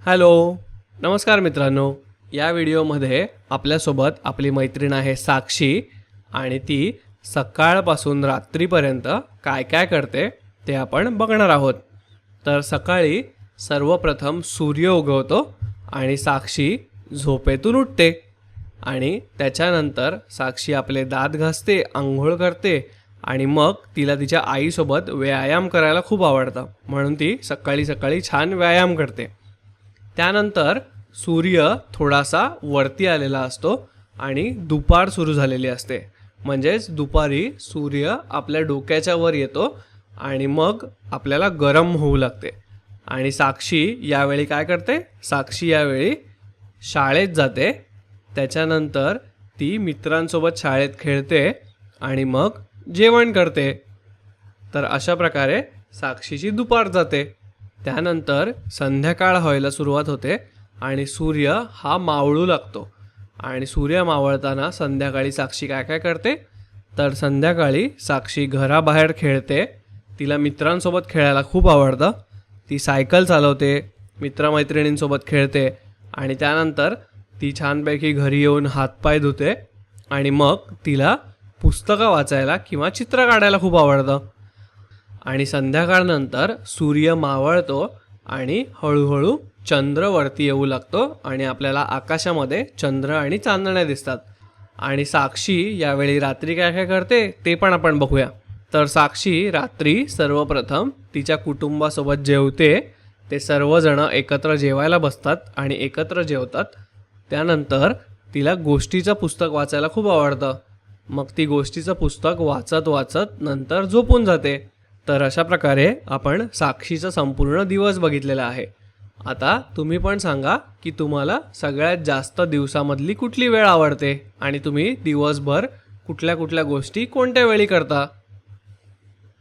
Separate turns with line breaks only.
Hello, नमस्कार मित्रांनो. या व्हिडिओमध्ये आपल्यासोबत आपली मैत्रीण आहे साक्षी आणि ती सकाळपासून रात्रीपर्यंत काय काय करते ते आपण बघणार आहोत. तर सकाळी सर्वप्रथम सूर्य उगवतो आणि साक्षी झोपेतून उठते आणि त्याच्यानंतर साक्षी आपले दात घासते, आंघोळ करते आणि मग तिला तिच्या आईसोबत व्यायाम करायला खूप आवडतं, म्हणून ती सकाळी सकाळी छान व्यायाम करते. त्यानंतर सूर्य थोडासा वरती आलेला असतो आणि दुपार सुरू झालेली असते. म्हणजेच दुपारी सूर्य आपल्या डोक्याच्या वर येतो आणि मग आपल्याला गरम होऊ लागते. आणि साक्षी यावेळी काय करते? साक्षी यावेळी शाळेत जाते. त्याच्यानंतर ती मित्रांसोबत शाळेत खेळते आणि मग जेवण करते. तर अशा प्रकारे साक्षीची दुपार जाते. त्यानंतर संध्याकाळ व्हायला सुरुवात होते आणि सूर्य हा मावळू लागतो. आणि सूर्य मावळताना संध्याकाळी साक्षी काय काय करते? तर संध्याकाळी साक्षी घराबाहेर खेळते. तिला मित्रांसोबत खेळायला खूप आवडतं. ती सायकल चालवते, मित्रमैत्रिणींसोबत खेळते आणि त्यानंतर ती छानपैकी घरी येऊन हातपाय धुते आणि मग तिला पुस्तकं वाचायला किंवा चित्र काढायला खूप आवडतं. आणि संध्याकाळनंतर सूर्य मावळतो आणि हळूहळू चंद्र वरती येऊ लागतो आणि आपल्याला आकाशामध्ये चंद्र आणि चांदण्या दिसतात. आणि साक्षी यावेळी रात्री काय काय करते ते पण आपण बघूया. तर साक्षी रात्री सर्वप्रथम तिच्या कुटुंबासोबत जेवते. ते सर्वजण एकत्र जेवायला बसतात आणि एकत्र जेवतात. त्यानंतर तिला गोष्टीचं पुस्तक वाचायला खूप आवडतं. मग ती गोष्टीचं पुस्तक वाचत वाचत नंतर झोपून जाते. तर अशा प्रकारे आपण साक्षीचा संपूर्ण दिवस बघितलेला आहे. आता तुम्ही पण सांगा की तुम्हाला सगळ्यात जास्त दिवसामधली कुठली वेळ आवडते आणि तुम्ही दिवसभर कुठल्या कुठल्या गोष्टी कोणत्या वेळी करता.